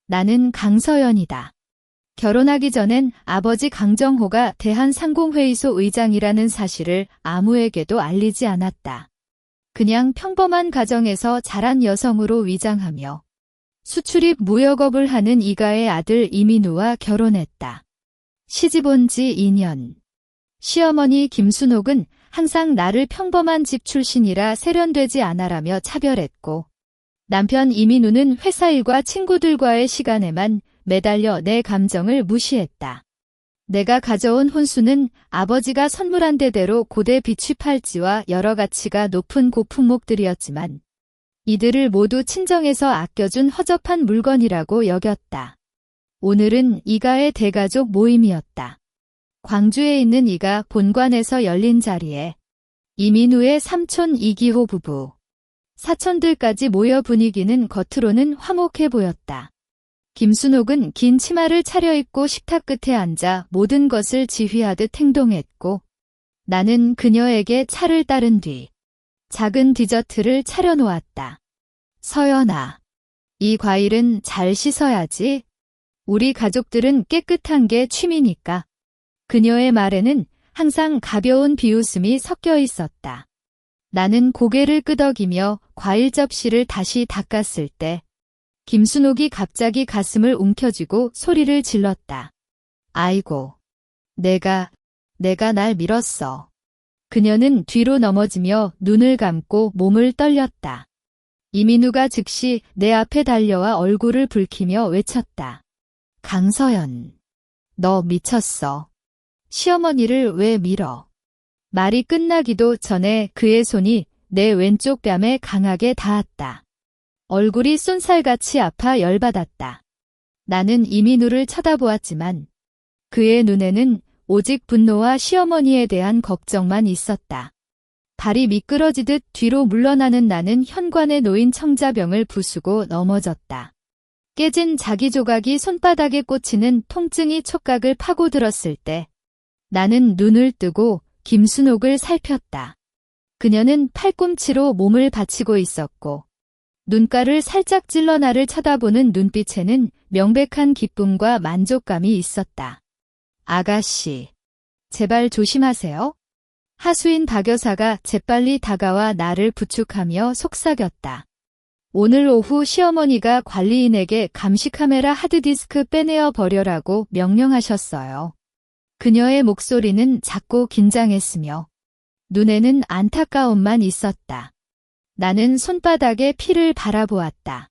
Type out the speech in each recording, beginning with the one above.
나는 강서연이다. 결혼하기 전엔 아버지 강정호가 대한상공회의소 의장이라는 사실을 아무에게도 알리지 않았다. 그냥 평범한 가정에서 자란 여성으로 위장하며 수출입 무역업을 하는 이가의 아들 이민우와 결혼했다. 시집 온 지 2년. 시어머니 김순옥은 항상 나를 평범한 집 출신이라 세련되지 않아라며 차별했고, 남편 이민우는 회사 일과 친구들과의 시간에만 매달려 내 감정을 무시했다. 내가 가져온 혼수는 아버지가 선물한 대대로 고대 비취 팔찌와 여러 가치가 높은 고품목들이었지만 이들을 모두 친정에서 아껴준 허접한 물건이라고 여겼다. 오늘은 이가의 대가족 모임이었다. 광주에 있는 이가 본관에서 열린 자리에 이민우의 삼촌 이기호 부부, 사촌들까지 모여 분위기는 겉으로는 화목해 보였다. 김순옥은 긴 치마를 차려입고 식탁 끝에 앉아 모든 것을 지휘하듯 행동했고, 나는 그녀에게 차를 따른 뒤 작은 디저트를 차려놓았다. 서연아, 이 과일은 잘 씻어야지. 우리 가족들은 깨끗한 게 취미니까. 그녀의 말에는 항상 가벼운 비웃음이 섞여 있었다. 나는 고개를 끄덕이며 과일 접시를 다시 닦았을 때 김순옥이 갑자기 가슴을 움켜쥐고 소리를 질렀다. 아이고, 내가 날 밀었어. 그녀는 뒤로 넘어지며 눈을 감고 몸을 떨렸다. 이민우가 즉시 내 앞에 달려와 얼굴을 붉히며 외쳤다. 강서연, 너 미쳤어. 시어머니를 왜 밀어? 말이 끝나기도 전에 그의 손이 내 왼쪽 뺨에 강하게 닿았다. 얼굴이 쏜살같이 아파 열받았다. 나는 이민우를 쳐다보았지만 그의 눈에는 오직 분노와 시어머니에 대한 걱정만 있었다. 발이 미끄러지듯 뒤로 물러나는 나는 현관에 놓인 청자병을 부수고 넘어졌다. 깨진 자기 조각이 손바닥에 꽂히는 통증이 촉각을 파고들었을 때 나는 눈을 뜨고 김순옥을 살폈다. 그녀는 팔꿈치로 몸을 받치고 있었고 눈가를 살짝 찔러 나를 쳐다보는 눈빛에는 명백한 기쁨과 만족감이 있었다. 아가씨, 제발 조심하세요. 하수인 박 여사가 재빨리 다가와 나를 부축하며 속삭였다. 오늘 오후 시어머니가 관리인에게 감시카메라 하드디스크 빼내어 버려라고 명령하셨어요. 그녀의 목소리는 작고 긴장했으며 눈에는 안타까움만 있었다. 나는 손바닥에 피를 바라보았다.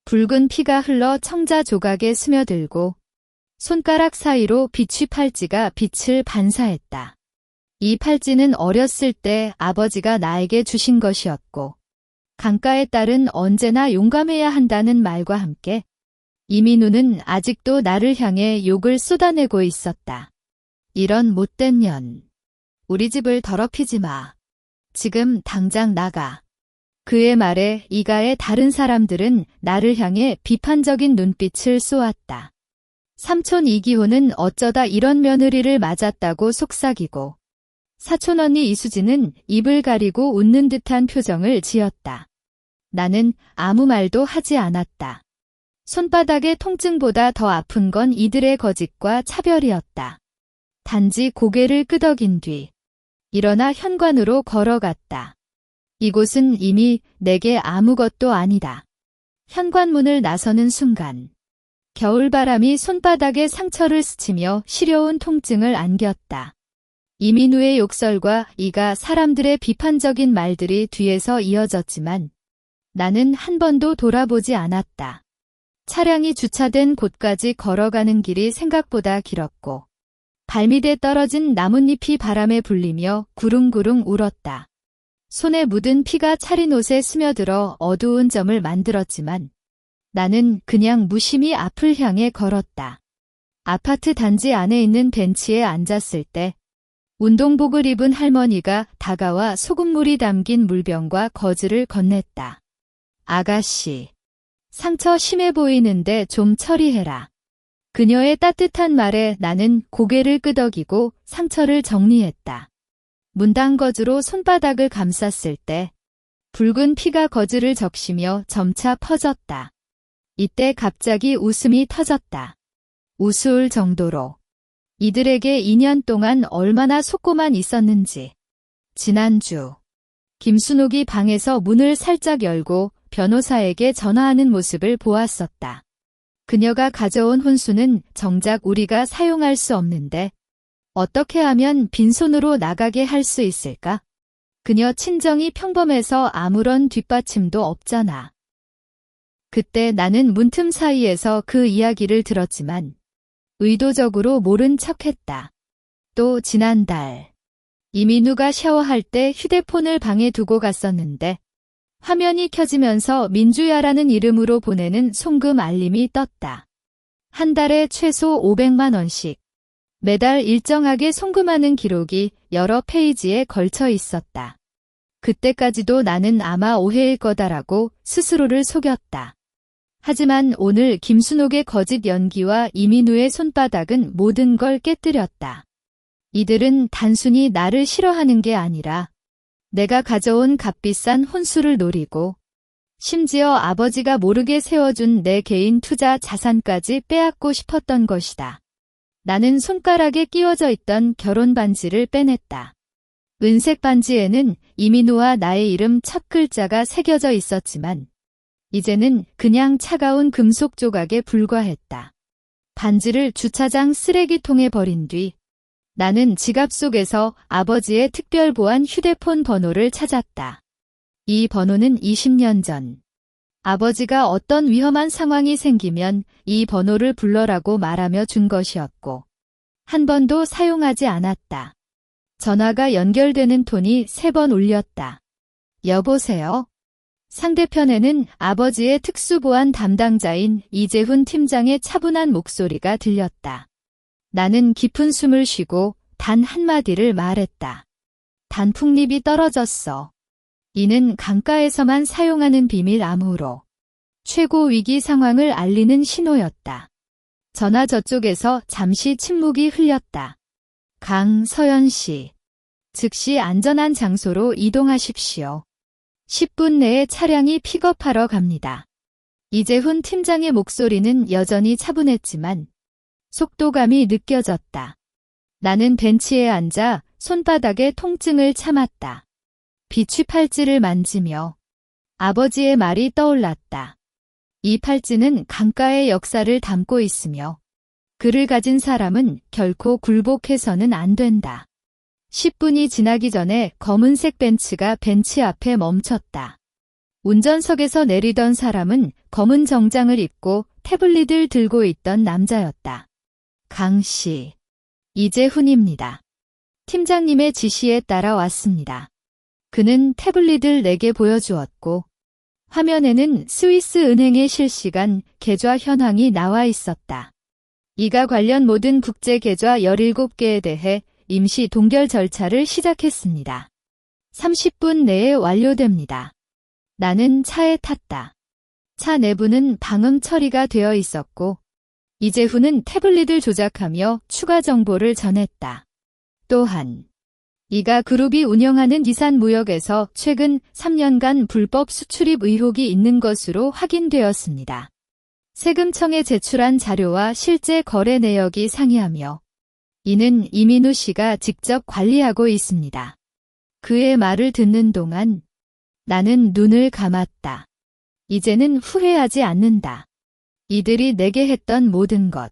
붉은 피가 흘러 청자 조각에 스며들고 손가락 사이로 비취 팔찌가 빛을 반사했다. 이 팔찌는 어렸을 때 아버지가 나에게 주신 것이었고 강가의 딸은 언제나 용감해야 한다는 말과 함께 이민우는 아직도 나를 향해 욕을 쏟아내고 있었다. 이런 못된 년. 우리 집을 더럽히지 마. 지금 당장 나가. 그의 말에 이가의 다른 사람들은 나를 향해 비판적인 눈빛을 쏘았다. 삼촌 이기호는 어쩌다 이런 며느리를 맞았다고 속삭이고 사촌언니 이수진은 입을 가리고 웃는 듯한 표정을 지었다. 나는 아무 말도 하지 않았다. 손바닥의 통증보다 더 아픈 건 이들의 거짓과 차별이었다. 단지 고개를 끄덕인 뒤 일어나 현관으로 걸어갔다. 이곳은 이미 내게 아무것도 아니다. 현관문을 나서는 순간 겨울바람이 손바닥에 상처를 스치며 시려운 통증을 안겼다. 이민우의 욕설과 이가 사람들의 비판적인 말들이 뒤에서 이어졌지만 나는 한 번도 돌아보지 않았다. 차량이 주차된 곳까지 걸어가는 길이 생각보다 길었고 발밑에 떨어진 나뭇잎이 바람에 불리며 구릉구릉 울었다. 손에 묻은 피가 차린 옷에 스며들어 어두운 점을 만들었지만 나는 그냥 무심히 앞을 향해 걸었다. 아파트 단지 안에 있는 벤치에 앉았을 때 운동복을 입은 할머니가 다가와 소금물이 담긴 물병과 거즈를 건넸다. 아가씨, 상처 심해 보이는데 좀 처리해라. 그녀의 따뜻한 말에 나는 고개를 끄덕이고 상처를 정리했다. 문당 거즈로 손바닥을 감쌌을 때 붉은 피가 거즈를 적시며 점차 퍼졌다. 이때 갑자기 웃음이 터졌다. 우스울 정도로. 이들에게 2년 동안 얼마나 속고만 있었는지. 지난주 김순옥이 방에서 문을 살짝 열고 변호사에게 전화하는 모습을 보았었다. 그녀가 가져온 혼수는 정작 우리가 사용할 수 없는데 어떻게 하면 빈손으로 나가게 할 수 있을까? 그녀 친정이 평범해서 아무런 뒷받침도 없잖아. 그때 나는 문틈 사이에서 그 이야기를 들었지만 의도적으로 모른 척했다. 또 지난달 이민우가 샤워할 때 휴대폰을 방에 두고 갔었는데 화면이 켜지면서 민주야라는 이름으로 보내는 송금 알림이 떴다. 한 달에 최소 500만 원씩 매달 일정하게 송금하는 기록이 여러 페이지에 걸쳐 있었다. 그때까지도 나는 아마 오해일 거다라고 스스로를 속였다. 하지만 오늘 김순옥의 거짓 연기와 이민우의 손바닥은 모든 걸 깨뜨렸다. 이들은 단순히 나를 싫어하는 게 아니라 내가 가져온 값비싼 혼수를 노리고 심지어 아버지가 모르게 세워준 내 개인 투자 자산까지 빼앗고 싶었던 것이다. 나는 손가락에 끼워져 있던 결혼 반지를 빼냈다. 은색 반지에는 이민우와 나의 이름 첫 글자가 새겨져 있었지만 이제는 그냥 차가운 금속 조각에 불과했다. 반지를 주차장 쓰레기통에 버린 뒤 나는 지갑 속에서 아버지의 특별 보안 휴대폰 번호를 찾았다. 이 번호는 20년 전 아버지가 어떤 위험한 상황이 생기면 이 번호를 불러라고 말하며 준 것이었고 한 번도 사용하지 않았다. 전화가 연결되는 톤이 3번 울렸다. 여보세요? 상대편에는 아버지의 특수보안 담당자인 이재훈 팀장의 차분한 목소리가 들렸다. 나는 깊은 숨을 쉬고 단 한마디를 말했다. 단풍잎이 떨어졌어. 이는 강가에서만 사용하는 비밀 암호로 최고 위기 상황을 알리는 신호였다. 전화 저쪽에서 잠시 침묵이 흘렸다. 강서연 씨, 즉시 안전한 장소로 이동하십시오. 10분 내에 차량이 픽업하러 갑니다. 이재훈 팀장의 목소리는 여전히 차분했지만 속도감이 느껴졌다. 나는 벤치에 앉아 손바닥에 통증을 참았다. 비취 팔찌를 만지며 아버지의 말이 떠올랐다. 이 팔찌는 강가의 역사를 담고 있으며 그를 가진 사람은 결코 굴복해서는 안 된다. 10분이 지나기 전에 검은색 벤츠가 벤치 앞에 멈췄다. 운전석에서 내리던 사람은 검은 정장을 입고 태블릿을 들고 있던 남자였다. 강 씨, 이재훈입니다. 팀장님의 지시에 따라 왔습니다. 그는 태블릿을 내게 보여주었고 화면에는 스위스 은행의 실시간 계좌 현황이 나와 있었다. 이가 관련 모든 국제 계좌 17개에 대해 임시 동결 절차를 시작했습니다. 30분 내에 완료됩니다. 나는 차에 탔다. 차 내부는 방음 처리가 되어 있었고 이재훈은 태블릿을 조작하며 추가 정보를 전했다. 또한 이가 그룹이 운영하는 이산무역에서 최근 3년간 불법 수출입 의혹이 있는 것으로 확인되었습니다. 세금청에 제출한 자료와 실제 거래 내역이 상이하며 이는 이민우 씨가 직접 관리하고 있습니다. 그의 말을 듣는 동안 나는 눈을 감았다. 이제는 후회하지 않는다. 이들이 내게 했던 모든 것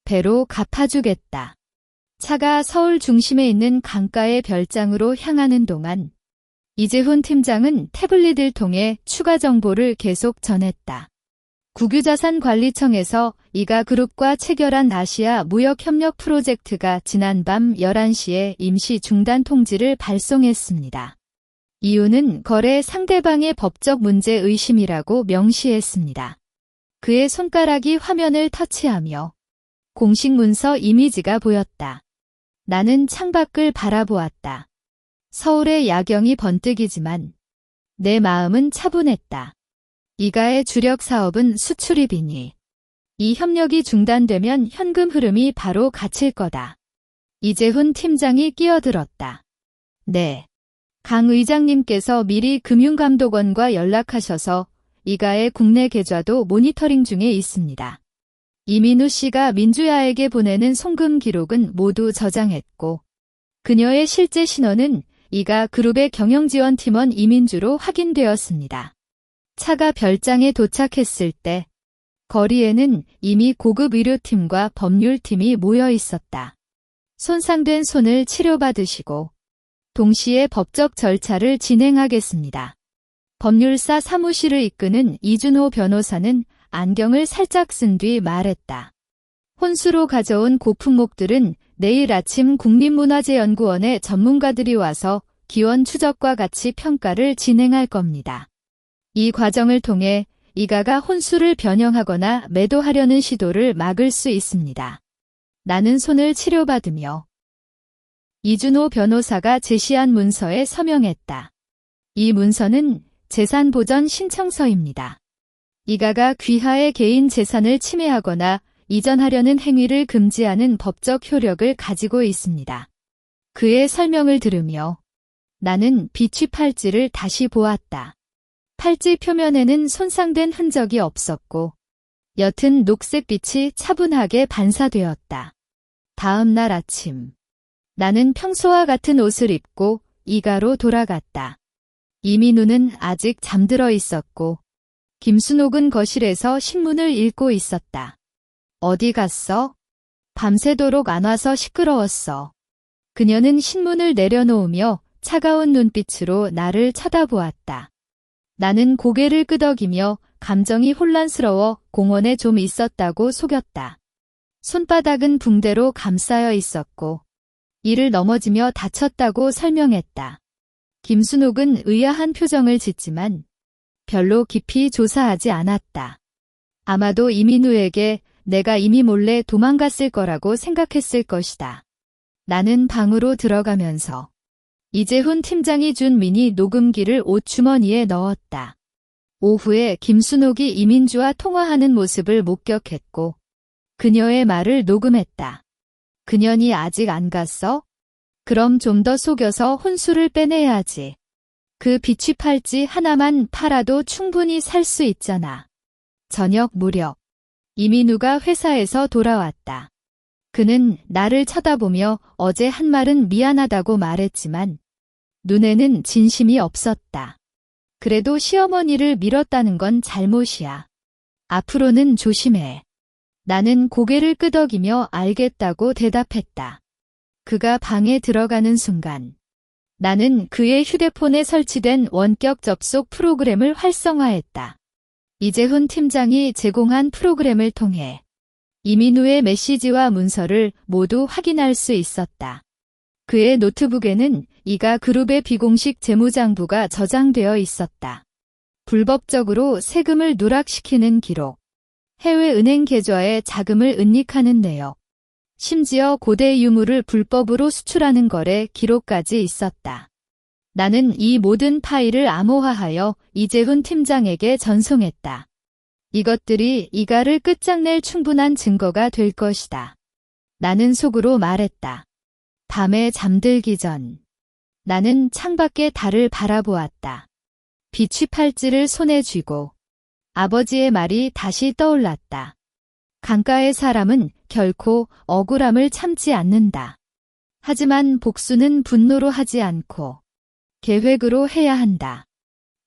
배로 갚아주겠다. 차가 서울 중심에 있는 강가의 별장으로 향하는 동안 이재훈 팀장은 태블릿을 통해 추가 정보를 계속 전했다. 국유자산관리청에서 이가 그룹과 체결한 아시아 무역협력 프로젝트가 지난밤 11시에 임시 중단 통지를 발송했습니다. 이유는 거래 상대방의 법적 문제 의심이라고 명시했습니다. 그의 손가락이 화면을 터치하며 공식 문서 이미지가 보였다. 나는 창밖을 바라보았다. 서울의 야경이 번뜩이지만 내 마음은 차분했다. 이가의 주력 사업은 수출입이니 이 협력이 중단되면 현금 흐름이 바로 갇힐 거다. 이재훈 팀장이 끼어들었다. 네. 강 의장님께서 미리 금융감독원과 연락하셔서 이가의 국내 계좌도 모니터링 중에 있습니다. 이민우 씨가 민주야에게 보내는 송금 기록은 모두 저장했고 그녀의 실제 신원은 이가 그룹의 경영지원팀원 이민주로 확인되었습니다. 차가 별장에 도착했을 때 거리에는 이미 고급 의료팀과 법률팀이 모여 있었다. 손상된 손을 치료받으시고 동시에 법적 절차를 진행하겠습니다. 법률사 사무실을 이끄는 이준호 변호사는 안경을 살짝 쓴 뒤 말했다. 혼수로 가져온 고품목들은 내일 아침 국립문화재연구원의 전문가들이 와서 기원 추적과 같이 평가를 진행할 겁니다. 이 과정을 통해 이가가 혼수를 변형하거나 매도하려는 시도를 막을 수 있습니다. 나는 손을 치료받으며 이준호 변호사가 제시한 문서에 서명했다. 이 문서는 재산보전 신청서입니다. 이가가 귀하의 개인 재산을 침해하거나 이전하려는 행위를 금지하는 법적 효력을 가지고 있습니다. 그의 설명을 들으며 나는 비취 팔찌를 다시 보았다. 팔찌 표면에는 손상된 흔적이 없었고 옅은 녹색빛이 차분하게 반사되었다. 다음 날 아침 나는 평소와 같은 옷을 입고 이가로 돌아갔다. 이민우는 아직 잠들어 있었고 김순옥은 거실에서 신문을 읽고 있었다. 어디 갔어? 밤새도록 안 와서 시끄러웠어. 그녀는 신문을 내려놓으며 차가운 눈빛으로 나를 쳐다보았다. 나는 고개를 끄덕이며 감정이 혼란스러워 공원에 좀 있었다고 속였다. 손바닥은 붕대로 감싸여 있었고 이를 넘어지며 다쳤다고 설명했다. 김순옥은 의아한 표정을 짓지만 별로 깊이 조사하지 않았다. 아마도 이민우에게 내가 이미 몰래 도망갔을 거라고 생각했을 것이다. 나는 방으로 들어가면서 이재훈 팀장이 준 미니 녹음기를 옷주머니에 넣었다. 오후에 김순옥이 이민주와 통화하는 모습을 목격했고 그녀의 말을 녹음했다. 그년이 아직 안 갔어? 그럼 좀 더 속여서 혼수를 빼내야지. 그 비취 팔찌 하나만 팔아도 충분히 살 수 있잖아. 저녁 무렵 이민우가 회사에서 돌아왔다. 그는 나를 쳐다보며 어제 한 말은 미안하다고 말했지만 눈에는 진심이 없었다. 그래도 시어머니를 밀었다는 건 잘못이야. 앞으로는 조심해. 나는 고개를 끄덕이며 알겠다고 대답했다. 그가 방에 들어가는 순간 나는 그의 휴대폰에 설치된 원격 접속 프로그램을 활성화했다. 이재훈 팀장이 제공한 프로그램을 통해 이민우의 메시지와 문서를 모두 확인할 수 있었다. 그의 노트북에는 이가 그룹의 비공식 재무장부가 저장되어 있었다. 불법적으로 세금을 누락시키는 기록, 해외 은행 계좌에 자금을 은닉하는 내역, 심지어 고대 유물을 불법으로 수출하는 거래 기록까지 있었다. 나는 이 모든 파일을 암호화하여 이재훈 팀장에게 전송했다. 이것들이 이가를 끝장낼 충분한 증거가 될 것이다. 나는 속으로 말했다. 밤에 잠들기 전 나는 창밖의 달을 바라보았다. 비취 팔찌를 손에 쥐고 아버지의 말이 다시 떠올랐다. 강가의 사람은 결코 억울함을 참지 않는다. 하지만 복수는 분노로 하지 않고 계획으로 해야 한다.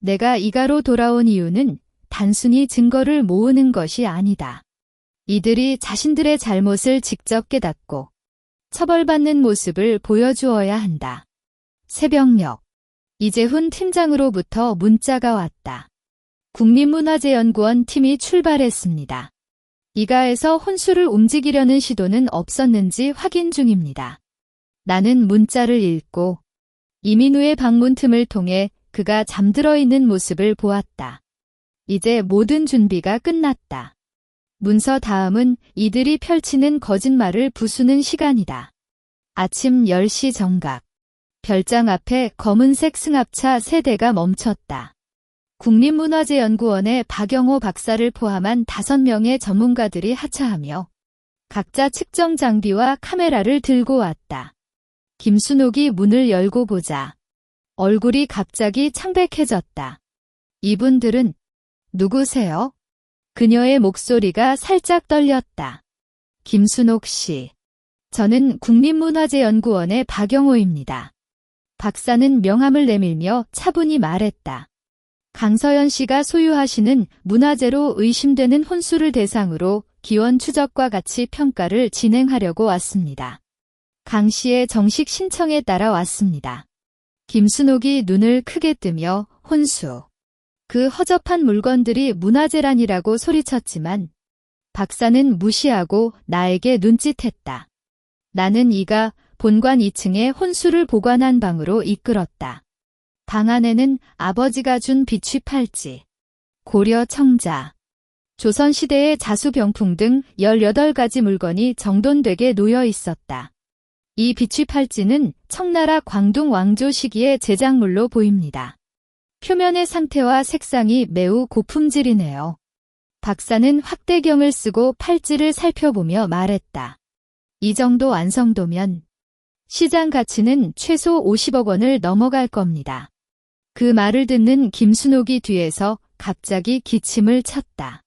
내가 이가로 돌아온 이유는 단순히 증거를 모으는 것이 아니다. 이들이 자신들의 잘못을 직접 깨닫고 처벌받는 모습을 보여주어야 한다. 새벽녘 이재훈 팀장으로부터 문자가 왔다. 국립문화재연구원 팀이 출발했습니다. 이가에서 혼수를 움직이려는 시도는 없었는지 확인 중입니다. 나는 문자를 읽고 이민우의 방문 틈을 통해 그가 잠들어 있는 모습을 보았다. 이제 모든 준비가 끝났다. 문서 다음은 이들이 펼치는 거짓말을 부수는 시간이다. 아침 10시 정각. 별장 앞에 검은색 승합차 3대가 멈췄다. 국립문화재연구원의 박영호 박사를 포함한 5명의 전문가들이 하차하며 각자 측정 장비와 카메라를 들고 왔다. 김순옥이 문을 열고 보자 얼굴이 갑자기 창백해졌다. 이분들은 누구세요? 그녀의 목소리가 살짝 떨렸다. 김순옥 씨. 저는 국립문화재연구원의 박영호입니다. 박사는 명함을 내밀며 차분히 말했다. 강서연 씨가 소유하시는 문화재로 의심되는 혼수를 대상으로 기원 추적과 같이 평가를 진행하려고 왔습니다. 강 씨의 정식 신청에 따라 왔습니다. 김순옥이 눈을 크게 뜨며 혼수. 그 허접한 물건들이 문화재란이라고 소리쳤지만 박사는 무시하고 나에게 눈짓했다. 나는 이가 본관 2층에 혼수를 보관한 방으로 이끌었다. 방 안에는 아버지가 준 비취 팔찌, 고려 청자, 조선시대의 자수병풍 등 18가지 물건이 정돈되게 놓여 있었다. 이 비취 팔찌는 청나라 광둥 왕조 시기의 제작물로 보입니다. 표면의 상태와 색상이 매우 고품질이네요. 박사는 확대경을 쓰고 팔찌를 살펴보며 말했다. 이 정도 완성도면 시장 가치는 최소 50억 원을 넘어갈 겁니다. 그 말을 듣는 김순옥이 뒤에서 갑자기 기침을 쳤다.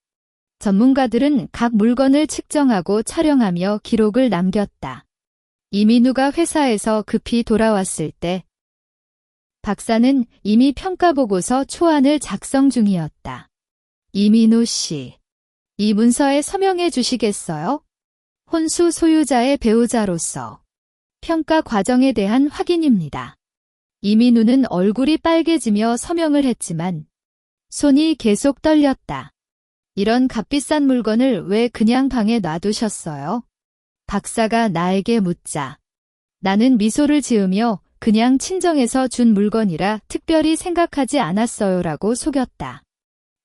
전문가들은 각 물건을 측정하고 촬영하며 기록을 남겼다. 이민우가 회사에서 급히 돌아왔을 때 박사는 이미 평가보고서 초안을 작성 중이었다. 이민우 씨, 이 문서에 서명해 주시겠어요? 혼수 소유자의 배우자로서 평가 과정에 대한 확인입니다. 이민우는 얼굴이 빨개지며 서명을 했지만 손이 계속 떨렸다. 이런 값비싼 물건을 왜 그냥 방에 놔두셨어요? 박사가 나에게 묻자 나는 미소를 지으며 그냥 친정에서 준 물건이라 특별히 생각하지 않았어요라고 속였다.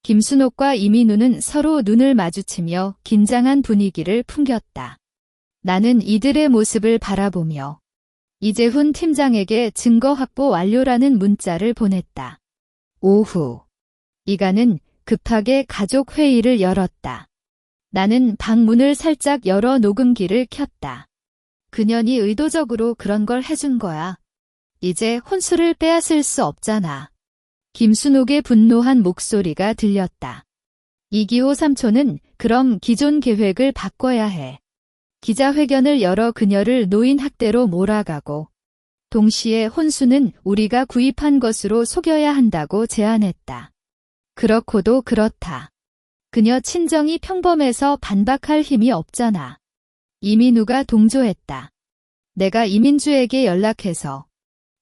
김순옥과 이민우는 서로 눈을 마주치며 긴장한 분위기를 풍겼다. 나는 이들의 모습을 바라보며 이재훈 팀장에게 증거 확보 완료라는 문자를 보냈다. 오후, 이가는 급하게 가족 회의를 열었다. 나는 방 문을 살짝 열어 녹음기를 켰다. 그년이 의도적으로 그런 걸 해준 거야. 이제 혼수를 빼앗을 수 없잖아. 김순옥의 분노한 목소리가 들렸다. 이기호 삼촌은 그럼 기존 계획을 바꿔야 해. 기자회견을 열어 그녀를 노인 학대로 몰아가고 동시에 혼수는 우리가 구입한 것으로 속여야 한다고 제안했다. 그렇고도 그렇다. 그녀 친정이 평범해서 반박할 힘이 없잖아. 이민우가 동조했다. 내가 이민주에게 연락해서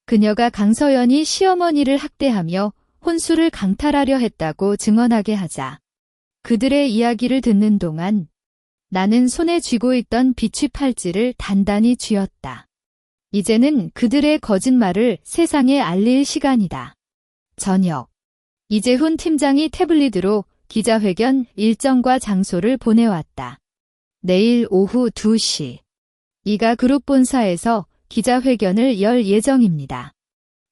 그녀가 강서연이 시어머니를 학대하며 혼수를 강탈하려 했다고 증언하게 하자. 그들의 이야기를 듣는 동안 나는 손에 쥐고 있던 비취 팔찌를 단단히 쥐었다. 이제는 그들의 거짓말을 세상에 알릴 시간이다. 저녁. 이재훈 팀장이 태블릿으로 기자회견 일정과 장소를 보내왔다. 내일 오후 2시. 이가 그룹 본사에서 기자회견을 열 예정입니다.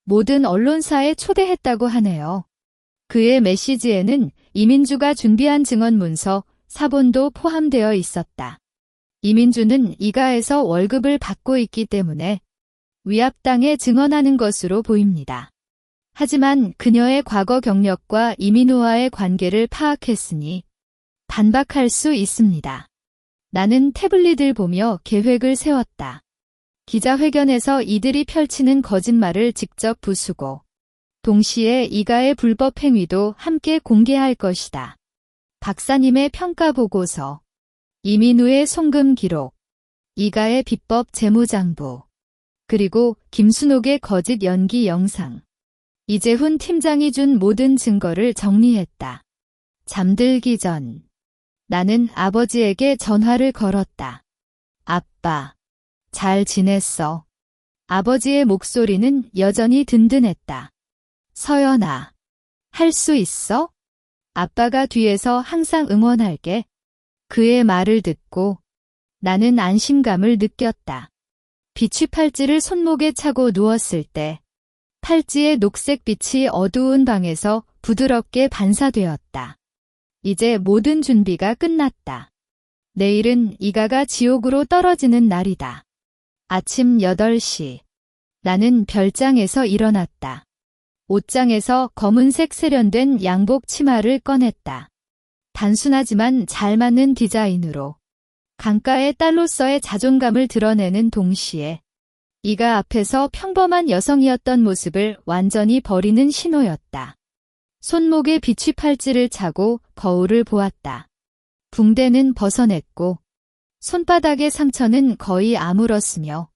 모든 언론사에 초대했다고 하네요. 그의 메시지에는 이민주가 준비한 증언문서, 사본도 포함되어 있었다. 이민주는 이가에서 월급을 받고 있기 때문에 위압당에 증언하는 것으로 보입니다. 하지만 그녀의 과거 경력과 이민우와의 관계를 파악했으니 반박할 수 있습니다. 나는 태블릿을 보며 계획을 세웠다. 기자회견에서 이들이 펼치는 거짓말을 직접 부수고 동시에 이가의 불법 행위도 함께 공개할 것이다. 박사님의 평가 보고서, 이민우의 송금 기록, 이가의 비법 재무장부, 그리고 김순옥의 거짓 연기 영상. 이재훈 팀장이 준 모든 증거를 정리했다. 잠들기 전 나는 아버지에게 전화를 걸었다. 아빠, 잘 지냈어? 아버지의 목소리는 여전히 든든했다. 서연아, 할 수 있어? 아빠가 뒤에서 항상 응원할게. 그의 말을 듣고 나는 안심감을 느꼈다. 비취 팔찌를 손목에 차고 누웠을 때 팔찌의 녹색 빛이 어두운 방에서 부드럽게 반사되었다. 이제 모든 준비가 끝났다. 내일은 이가가 지옥으로 떨어지는 날이다. 아침 8시. 나는 별장에서 일어났다. 옷장에서 검은색 세련된 양복 치마를 꺼냈다. 단순하지만 잘 맞는 디자인으로 강가의 딸로서의 자존감을 드러내는 동시에 이가 앞에서 평범한 여성이었던 모습을 완전히 버리는 신호였다. 손목에 비취 팔찌를 차고 거울을 보았다. 붕대는 벗어냈고 손바닥의 상처는 거의 아물었으며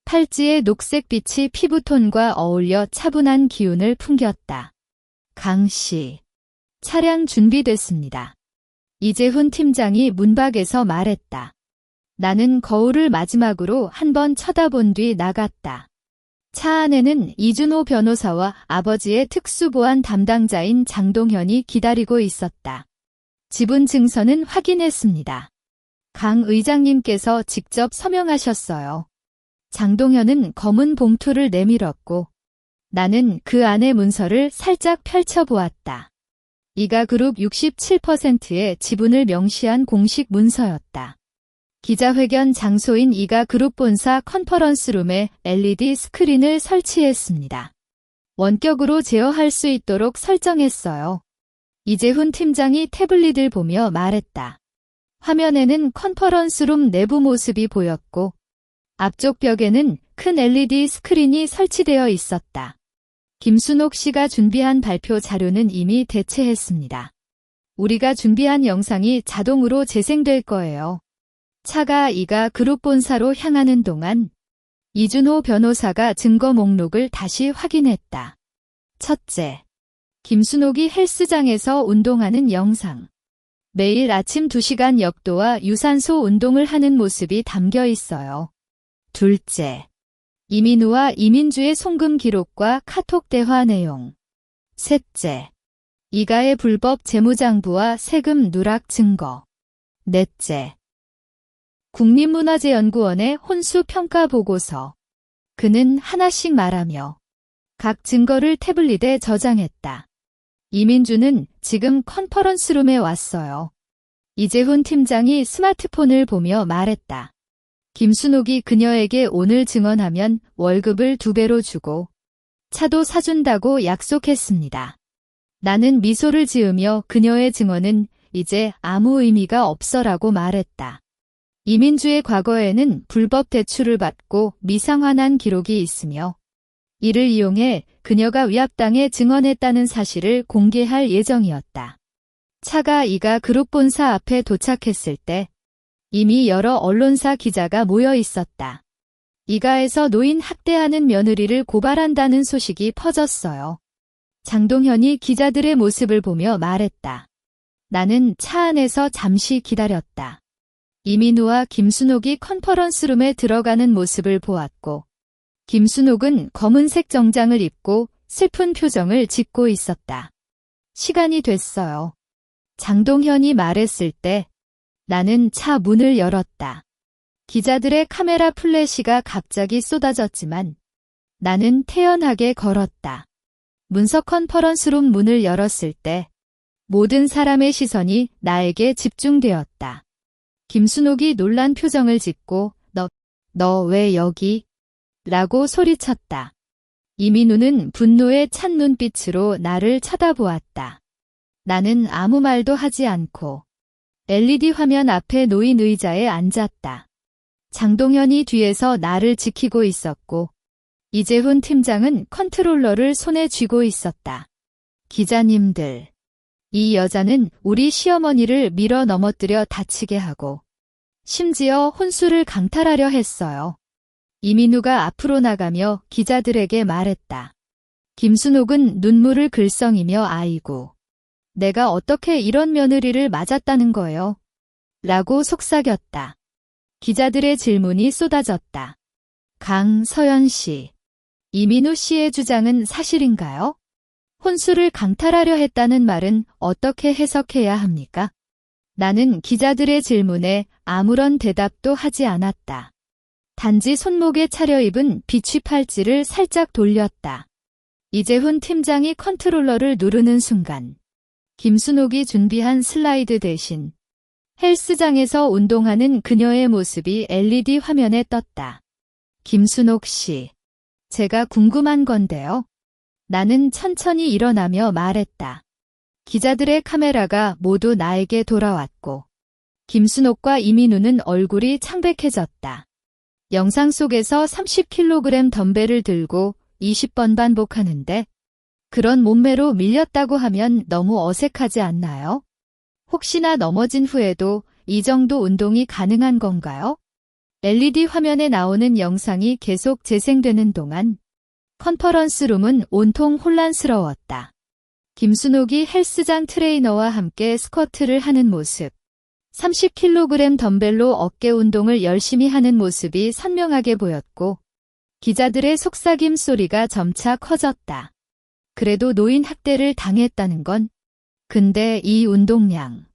팔찌의 녹색빛이 피부톤과 어울려 차분한 기운을 풍겼다. 강 씨, 차량 준비됐습니다. 이재훈 팀장이 문 밖에서 말했다. 나는 거울을 마지막으로 한번 쳐다본 뒤 나갔다. 차 안에는 이준호 변호사와 아버지의 특수보안 담당자인 장동현이 기다리고 있었다. 지분 증서는 확인했습니다. 강 의장님께서 직접 서명하셨어요. 장동현은 검은 봉투를 내밀었고 나는 그 안의 문서를 살짝 펼쳐보았다. 이가그룹 67%의 지분을 명시한 공식 문서였다. 기자회견 장소인 이가그룹 본사 컨퍼런스룸에 LED 스크린을 설치했습니다. 원격으로 제어할 수 있도록 설정했어요. 이재훈 팀장이 태블릿을 보며 말했다. 화면에는 컨퍼런스룸 내부 모습이 보였고 앞쪽 벽에는 큰 LED 스크린이 설치되어 있었다. 김순옥 씨가 준비한 발표 자료는 이미 대체했습니다. 우리가 준비한 영상이 자동으로 재생될 거예요. 차가 이가그룹 본사로 향하는 동안 이준호 변호사가 증거 목록을 다시 확인했다. 첫째, 김순옥이 헬스장에서 운동하는 영상. 매일 아침 2시간 역도와 유산소 운동을 하는 모습이 담겨 있어요. 둘째, 이민우와 이민주의 송금 기록과 카톡 대화 내용. 셋째, 이가의 불법 재무장부와 세금 누락 증거. 넷째, 국립문화재연구원의 혼수 평가 보고서. 그는 하나씩 말하며 각 증거를 태블릿에 저장했다. 이민주는 지금 컨퍼런스룸에 왔어요. 이재훈 팀장이 스마트폰을 보며 말했다. 김순옥이 그녀에게 오늘 증언하면 월급을 2배로 주고 차도 사준다고 약속했습니다. 나는 미소를 지으며 그녀의 증언은 이제 아무 의미가 없어라고 말했다. 이민주의 과거에는 불법 대출을 받고 미상환한 기록이 있으며 이를 이용해 그녀가 위압당해 증언했다는 사실을 공개할 예정이었다. 차가 이가그룹 본사 앞에 도착했을 때 이미 여러 언론사 기자가 모여 있었다. 이가에서 노인 학대하는 며느리를 고발한다는 소식이 퍼졌어요. 장동현이 기자들의 모습을 보며 말했다. 나는 차 안에서 잠시 기다렸다. 이민우와 김순옥이 컨퍼런스룸에 들어가는 모습을 보았고 김순옥은 검은색 정장을 입고 슬픈 표정을 짓고 있었다. 시간이 됐어요. 장동현이 말했을 때 나는 차 문을 열었다. 기자들의 카메라 플래시가 갑자기 쏟아졌지만 나는 태연하게 걸었다. 문서 컨퍼런스룸 문을 열었을 때 모든 사람의 시선이 나에게 집중되었다. 김순옥이 놀란 표정을 짓고 너 왜 여기? 라고 소리쳤다. 이민우는 분노에 찬 눈빛으로 나를 쳐다보았다. 나는 아무 말도 하지 않고 LED 화면 앞에 놓인 의자에 앉았다. 장동현이 뒤에서 나를 지키고 있었고 이재훈 팀장은 컨트롤러를 손에 쥐고 있었다. 기자님들, 이 여자는 우리 시어머니를 밀어 넘어뜨려 다치게 하고 심지어 혼수를 강탈하려 했어요. 이민우가 앞으로 나가며 기자들에게 말했다. 김순옥은 눈물을 글썽이며 아이고, 내가 어떻게 이런 며느리를 맞았다는 거예요? 라고 속삭였다. 기자들의 질문이 쏟아졌다. 강서연 씨, 이민우 씨의 주장은 사실인가요? 혼수를 강탈하려 했다는 말은 어떻게 해석해야 합니까? 나는 기자들의 질문에 아무런 대답도 하지 않았다. 단지 손목에 차려입은 비취 팔찌를 살짝 돌렸다. 이재훈 팀장이 컨트롤러를 누르는 순간 김순옥이 준비한 슬라이드 대신 헬스장에서 운동하는 그녀의 모습이 LED 화면에 떴다. 김순옥 씨, 제가 궁금한 건데요. 나는 천천히 일어나며 말했다. 기자들의 카메라가 모두 나에게 돌아왔고 김순옥과 이민우는 얼굴이 창백해졌다. 영상 속에서 30kg 덤벨을 들고 20번 반복하는데 그런 몸매로 밀렸다고 하면 너무 어색하지 않나요? 혹시나 넘어진 후에도 이 정도 운동이 가능한 건가요? LED 화면에 나오는 영상이 계속 재생되는 동안 컨퍼런스룸은 온통 혼란스러웠다. 김순옥이 헬스장 트레이너와 함께 스쿼트를 하는 모습, 30kg 덤벨로 어깨 운동을 열심히 하는 모습이 선명하게 보였고 기자들의 속삭임 소리가 점차 커졌다. 그래도 노인 학대를 당했다는 건 근데 이 운동량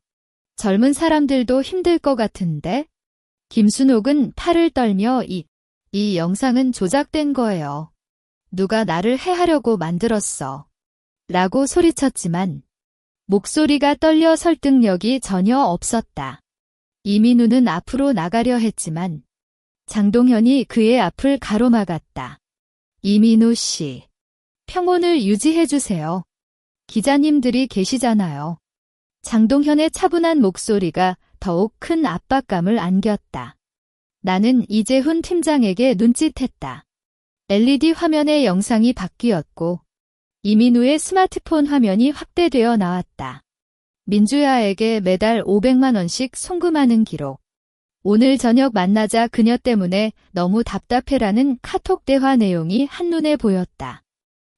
젊은 사람들도 힘들 것 같은데? 김순옥은 팔을 떨며 이 영상은 조작된 거예요. 누가 나를 해하려고 만들었어. 라고 소리쳤지만 목소리가 떨려 설득력이 전혀 없었다. 이민우는 앞으로 나가려 했지만 장동현이 그의 앞을 가로막았다. 이민우 씨, 평온을 유지해주세요. 기자님들이 계시잖아요. 장동현의 차분한 목소리가 더욱 큰 압박감을 안겼다. 나는 이재훈 팀장에게 눈짓했다. LED 화면의 영상이 바뀌었고 이민우의 스마트폰 화면이 확대되어 나왔다. 민주야에게 매달 500만 원씩 송금하는 기록. 오늘 저녁 만나자 그녀 때문에 너무 답답해라는 카톡 대화 내용이 한눈에 보였다.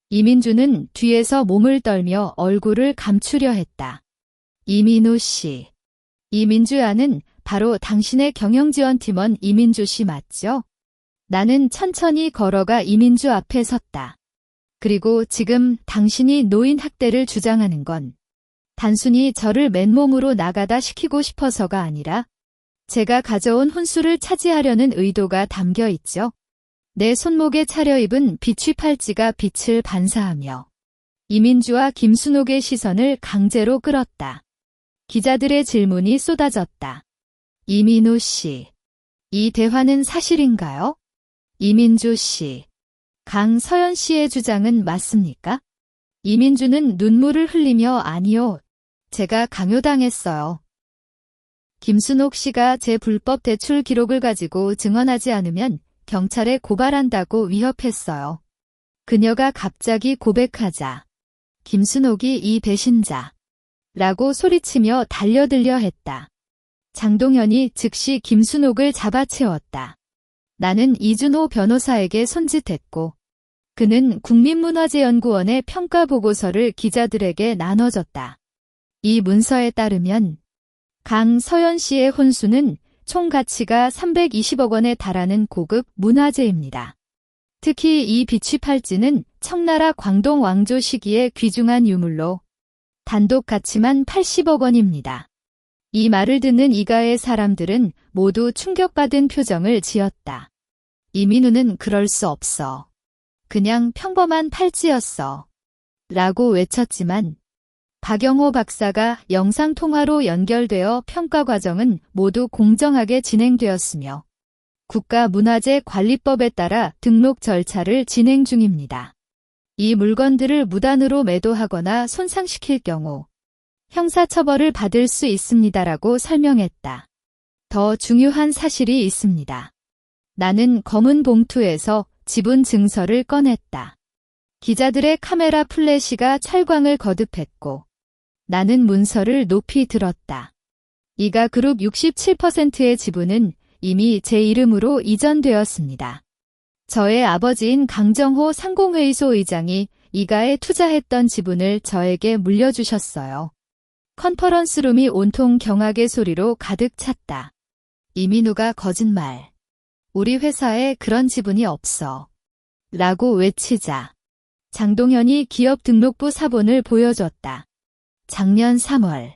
이민주는 뒤에서 몸을 떨며 얼굴을 감추려 했다. 이민우 씨. 이민주야는 바로 당신의 경영지원팀원 이민주 씨 맞죠? 나는 천천히 걸어가 이민주 앞에 섰다. 그리고 지금 당신이 노인 학대를 주장하는 건 단순히 저를 맨몸으로 나가다 시키고 싶어서가 아니라 제가 가져온 혼수를 차지하려는 의도가 담겨 있죠. 내 손목에 차려입은 비취 팔찌가 빛을 반사하며 이민주와 김순옥의 시선을 강제로 끌었다. 기자들의 질문이 쏟아졌다. 이민우 씨, 이 대화는 사실인가요? 이민주 씨, 강서연 씨의 주장은 맞습니까? 이민주는 눈물을 흘리며 아니요, 제가 강요당했어요. 김순옥 씨가 제 불법 대출 기록을 가지고 증언하지 않으면 경찰에 고발한다고 위협했어요. 그녀가 갑자기 고백하자 김순옥이 이 배신자라고 소리치며 달려들려 했다. 장동현이 즉시 김순옥을 잡아채웠다. 나는 이준호 변호사에게 손짓했고 그는 국민문화재연구원의 평가 보고서를 기자들에게 나눠줬다. 이 문서에 따르면 강서연 씨의 혼수는 총 가치가 320억 원에 달하는 고급 문화재입니다. 특히 이 비취 팔찌는 청나라 광동 왕조 시기의 귀중한 유물로 단독 가치만 80억 원입니다. 이 말을 듣는 이가의 사람들은 모두 충격받은 표정을 지었다. 이민우는 그럴 수 없어. 그냥 평범한 팔찌였어. 라고 외쳤지만 박영호 박사가 영상통화로 연결되어 평가 과정은 모두 공정하게 진행되었으며 국가문화재관리법에 따라 등록 절차를 진행 중입니다. 이 물건들을 무단으로 매도하거나 손상시킬 경우 형사처벌을 받을 수 있습니다라고 설명했다. 더 중요한 사실이 있습니다. 나는 검은 봉투에서 지분 증서를 꺼냈다. 기자들의 카메라 플래시가 촬광을 거듭했고 나는 문서를 높이 들었다. 이가그룹 67%의 지분은 이미 제 이름으로 이전되었습니다. 저의 아버지인 강정호 상공회의소 의장이 이가에 투자했던 지분을 저에게 물려주셨어요. 컨퍼런스룸이 온통 경악의 소리로 가득 찼다. 이민우가 거짓말. 우리 회사에 그런 지분이 없어. 라고 외치자 장동현이 기업 등록부 사본을 보여줬다. 작년 3월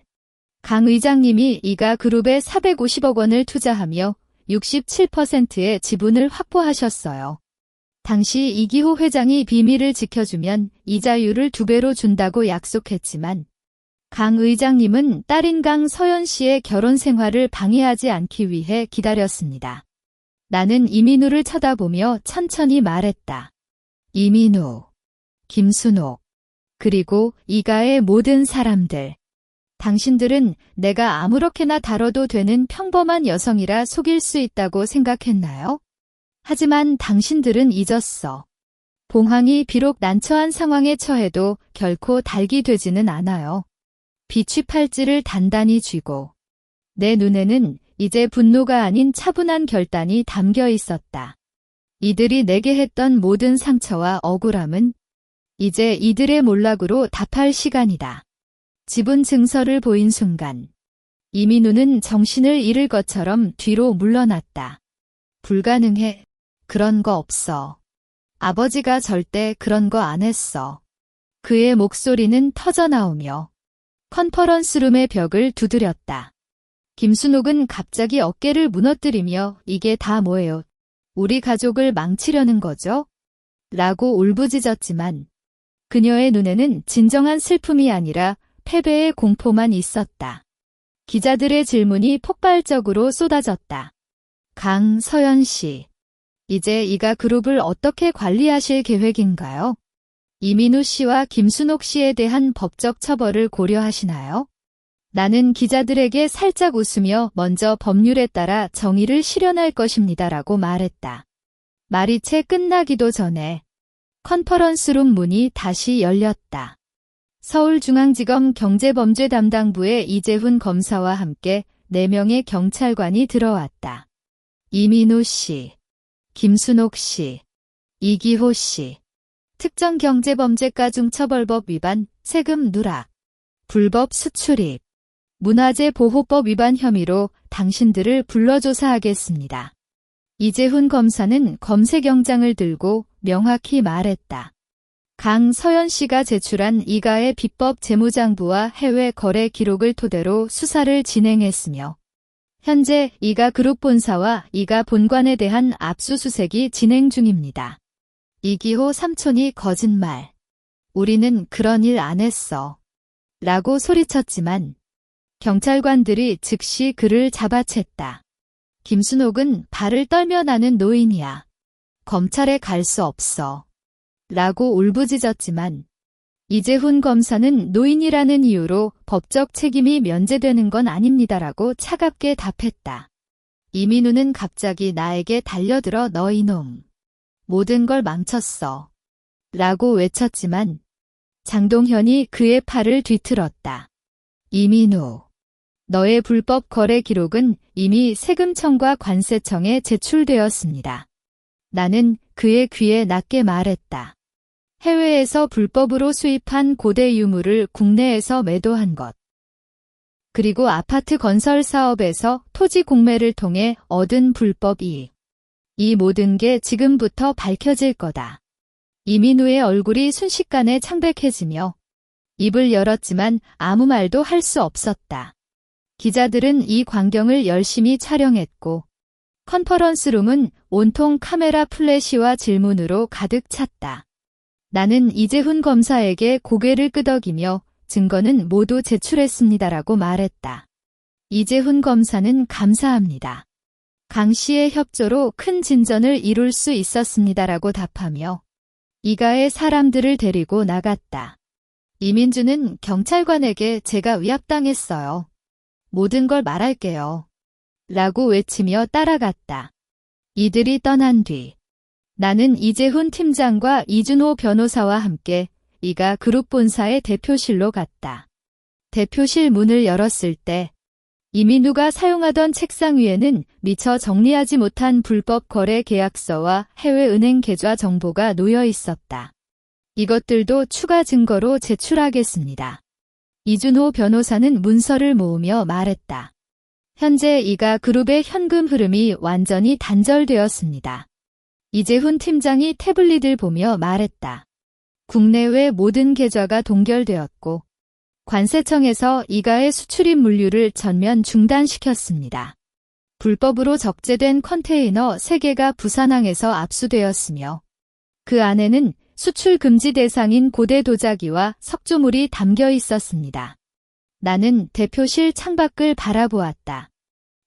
강 의장님이 이가그룹에 450억 원을 투자하며 67%의 지분을 확보하셨어요. 당시 이기호 회장이 비밀을 지켜주면 이자율을 2배로 준다고 약속했지만 강 의장님은 딸인 강서연 씨의 결혼 생활을 방해하지 않기 위해 기다렸습니다. 나는 이민우를 쳐다보며 천천히 말했다. 이민우, 김순옥, 그리고 이가의 모든 사람들. 당신들은 내가 아무렇게나 다뤄도 되는 평범한 여성이라 속일 수 있다고 생각했나요? 하지만 당신들은 잊었어. 봉황이 비록 난처한 상황에 처해도 결코 닭이 되지는 않아요. 비취팔찌를 단단히 쥐고 내 눈에는 이제 분노가 아닌 차분한 결단이 담겨 있었다. 이들이 내게 했던 모든 상처와 억울함은 이제 이들의 몰락으로 답할 시간이다. 지분 증서를 보인 순간 이민우는 정신을 잃을 것처럼 뒤로 물러났다. 불가능해. 그런 거 없어. 아버지가 절대 그런 거 안 했어. 그의 목소리는 터져나오며 컨퍼런스룸의 벽을 두드렸다. 김순옥은 갑자기 어깨를 무너뜨리며 이게 다 뭐예요? 우리 가족을 망치려는 거죠? 라고 울부짖었지만 그녀의 눈에는 진정한 슬픔이 아니라 패배의 공포만 있었다. 기자들의 질문이 폭발적으로 쏟아졌다. 강서연 씨, 이제 이가 그룹을 어떻게 관리하실 계획인가요? 이민우 씨와 김순옥 씨에 대한 법적 처벌을 고려하시나요? 나는 기자들에게 살짝 웃으며 먼저 법률에 따라 정의를 실현할 것입니다라고 말했다. 말이 채 끝나기도 전에 컨퍼런스룸 문이 다시 열렸다. 서울중앙지검 경제범죄담당부의 이재훈 검사와 함께 4명의 경찰관이 들어왔다. 이민우 씨, 김순옥 씨, 이기호 씨, 특정경제범죄가중처벌법 위반, 세금 누락, 불법 수출입, 문화재 보호법 위반 혐의로 당신들을 불러조사하겠습니다. 이재훈 검사는 검색영장을 들고 명확히 말했다. 강서연 씨가 제출한 이가의 비법 재무장부와 해외 거래 기록을 토대로 수사를 진행했으며 현재 이가 그룹 본사와 이가 본관에 대한 압수수색이 진행 중입니다. 이기호 삼촌이 거짓말. 우리는 그런 일 안 했어. 라고 소리쳤지만 경찰관들이 즉시 그를 잡아챘다. 김순옥은 발을 떨며 나는 노인이야. 검찰에 갈 수 없어. 라고 울부짖었지만 이재훈 검사는 노인이라는 이유로 법적 책임이 면제되는 건 아닙니다라고 차갑게 답했다. 이민우는 갑자기 나에게 달려들어 너 이놈. 모든 걸 망쳤어. 라고 외쳤지만 장동현이 그의 팔을 뒤틀었다. 이민우. 너의 불법 거래 기록은 이미 세금청과 관세청에 제출되었습니다. 나는 그의 귀에 낮게 말했다. 해외에서 불법으로 수입한 고대 유물을 국내에서 매도한 것. 그리고 아파트 건설 사업에서 토지 공매를 통해 얻은 불법 이익. 이 모든 게 지금부터 밝혀질 거다. 이민우의 얼굴이 순식간에 창백해지며 입을 열었지만 아무 말도 할 수 없었다. 기자들은 이 광경을 열심히 촬영했고 컨퍼런스룸은 온통 카메라 플래시와 질문으로 가득 찼다. 나는 이재훈 검사에게 고개를 끄덕이며 증거는 모두 제출했습니다라고 말했다. 이재훈 검사는 감사합니다. 강 씨의 협조로 큰 진전을 이룰 수 있었습니다라고 답하며 이가의 사람들을 데리고 나갔다. 이민주는 경찰관에게 제가 위압당했어요. 모든 걸 말할게요. 라고 외치며 따라갔다. 이들이 떠난 뒤 나는 이재훈 팀장과 이준호 변호사와 함께 이가 그룹 본사의 대표실로 갔다. 대표실 문을 열었을 때 이민우가 사용하던 책상 위에는 미처 정리하지 못한 불법 거래 계약서와 해외 은행 계좌 정보가 놓여 있었다. 이것들도 추가 증거로 제출하겠습니다. 이준호 변호사는 문서를 모으며 말했다. 현재 이가 그룹의 현금 흐름이 완전히 단절되었습니다. 이재훈 팀장이 태블릿을 보며 말했다. 국내외 모든 계좌가 동결되었고 관세청에서 이가의 수출입 물류를 전면 중단시켰습니다. 불법으로 적재된 컨테이너 3개가 부산항에서 압수되었으며 그 안에는 수출 금지 대상인 고대 도자기와 석조물이 담겨 있었습니다. 나는 대표실 창밖을 바라보았다.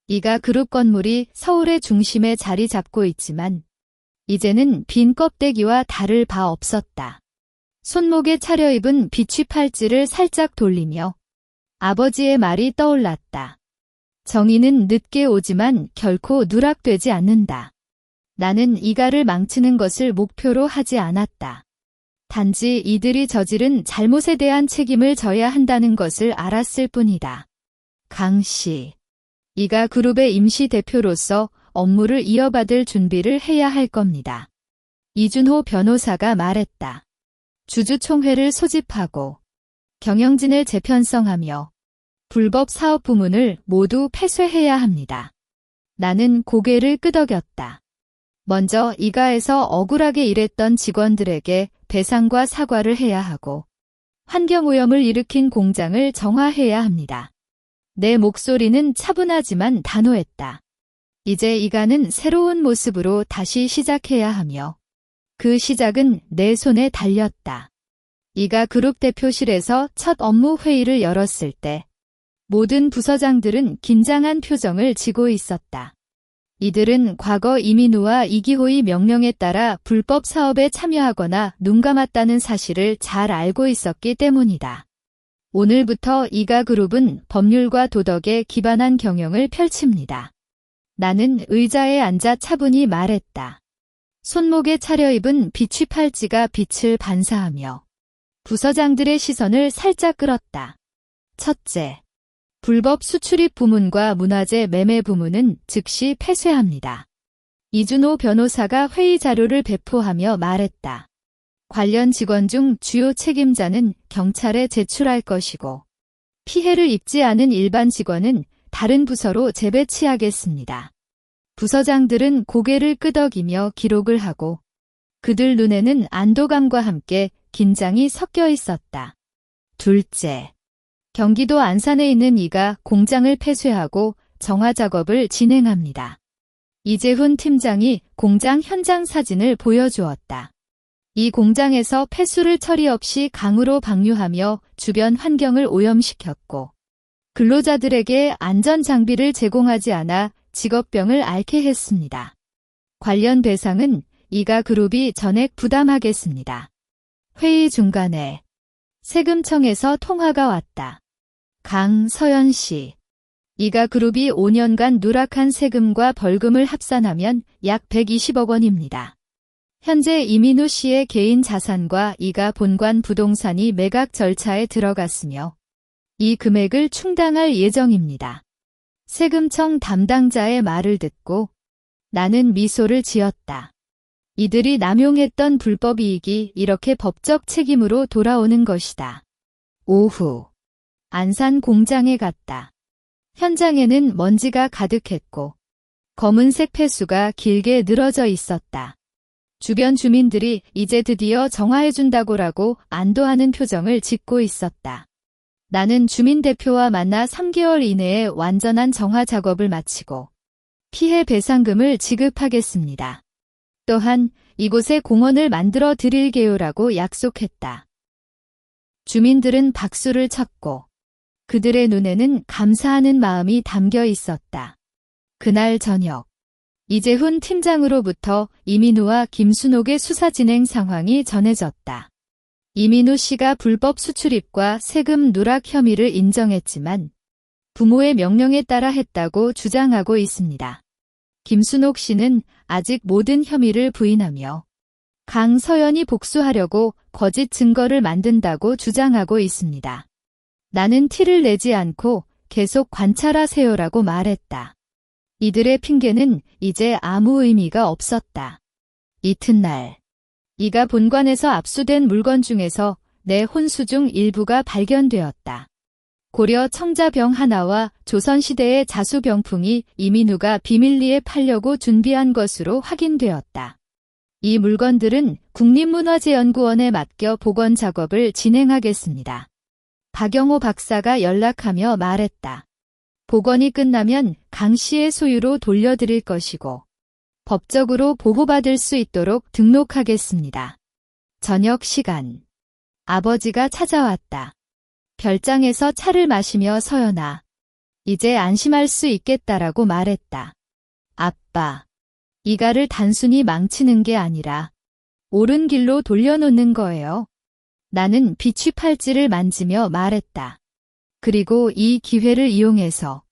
이가 그룹 건물이 서울의 중심에 자리 잡고 있지만 이제는 빈 껍데기와 다를 바 없었다. 손목에 차려입은 비취 팔찌를 살짝 돌리며 아버지의 말이 떠올랐다. 정의는 늦게 오지만 결코 누락되지 않는다. 나는 이가를 망치는 것을 목표로 하지 않았다. 단지 이들이 저지른 잘못에 대한 책임을 져야 한다는 것을 알았을 뿐이다. 강 씨. 이가 그룹의 임시 대표로서 업무를 이어받을 준비를 해야 할 겁니다. 이준호 변호사가 말했다. 주주총회를 소집하고 경영진을 재편성하며 불법 사업 부문을 모두 폐쇄해야 합니다. 나는 고개를 끄덕였다. 먼저 이가에서 억울하게 일했던 직원들에게 배상과 사과를 해야 하고 환경오염을 일으킨 공장을 정화해야 합니다. 내 목소리는 차분하지만 단호했다. 이제 이가는 새로운 모습으로 다시 시작해야 하며 그 시작은 내 손에 달렸다. 이가 그룹 대표실에서 첫 업무 회의를 열었을 때 모든 부서장들은 긴장한 표정을 지고 있었다. 이들은 과거 이민우와 이기호의 명령에 따라 불법 사업에 참여하거나 눈감았다는 사실을 잘 알고 있었기 때문이다. 오늘부터 이가그룹은 법률과 도덕에 기반한 경영을 펼칩니다. 나는 의자에 앉아 차분히 말했다. 손목에 차려입은 비취 팔찌가 빛을 반사하며 부서장들의 시선을 살짝 끌었다. 첫째, 불법 수출입 부문과 문화재 매매 부문은 즉시 폐쇄합니다. 이준호 변호사가 회의 자료를 배포하며 말했다. 관련 직원 중 주요 책임자는 경찰에 제출할 것이고 피해를 입지 않은 일반 직원은 다른 부서로 재배치하겠습니다. 부서장들은 고개를 끄덕이며 기록을 하고 그들 눈에는 안도감과 함께 긴장이 섞여 있었다. 둘째, 경기도 안산에 있는 이가 공장을 폐쇄하고 정화 작업을 진행합니다. 이재훈 팀장이 공장 현장 사진을 보여주었다. 이 공장에서 폐수를 처리 없이 강으로 방류하며 주변 환경을 오염시켰고 근로자들에게 안전 장비를 제공하지 않아 직업병을 앓게 했습니다. 관련 배상은 이가그룹이 전액 부담하겠습니다. 회의 중간에 세금청에서 통화가 왔다. 강서연 씨. 이가그룹이 5년간 누락한 세금과 벌금을 합산하면 약 120억 원입니다. 현재 이민우 씨의 개인 자산과 이가 본관 부동산이 매각 절차에 들어갔으며 이 금액을 충당할 예정입니다. 세금청 담당자의 말을 듣고 나는 미소를 지었다. 이들이 남용했던 불법 이익이 이렇게 법적 책임으로 돌아오는 것이다. 오후 안산 공장에 갔다. 현장에는 먼지가 가득했고 검은색 폐수가 길게 늘어져 있었다. 주변 주민들이 이제 드디어 정화해준다고라고 안도하는 표정을 짓고 있었다. 나는 주민 대표와 만나 3개월 이내에 완전한 정화 작업을 마치고 피해 배상금을 지급하겠습니다. 또한 이곳에 공원을 만들어 드릴게요라고 약속했다. 주민들은 박수를 쳤고 그들의 눈에는 감사하는 마음이 담겨 있었다. 그날 저녁 이재훈 팀장으로부터 이민우와 김순옥의 수사 진행 상황이 전해졌다. 이민우 씨가 불법 수출입과 세금 누락 혐의를 인정했지만 부모의 명령에 따라 했다고 주장하고 있습니다. 김순옥 씨는 아직 모든 혐의를 부인하며 강서연이 복수하려고 거짓 증거를 만든다고 주장하고 있습니다. 나는 티를 내지 않고 계속 관찰하세요라고 말했다. 이들의 핑계는 이제 아무 의미가 없었다. 이튿날 이가 본관에서 압수된 물건 중에서 내 혼수중 일부가 발견되었다. 고려 청자병 하나와 조선시대의 자수병풍이 이민우가 비밀리에 팔려고 준비한 것으로 확인되었다. 이 물건들은 국립문화재연구원에 맡겨 복원 작업을 진행하겠습니다. 박영호 박사가 연락하며 말했다. 복원이 끝나면 강 씨의 소유로 돌려드릴 것이고 법적으로 보호받을 수 있도록 등록하겠습니다. 저녁 시간 아버지가 찾아왔다. 별장에서 차를 마시며 서연아, 이제 안심할 수 있겠다라고 말했다. 아빠, 이가를 단순히 망치는 게 아니라 옳은 길로 돌려놓는 거예요. 나는 비취 팔찌를 만지며 말했다. 그리고 이 기회를 이용해서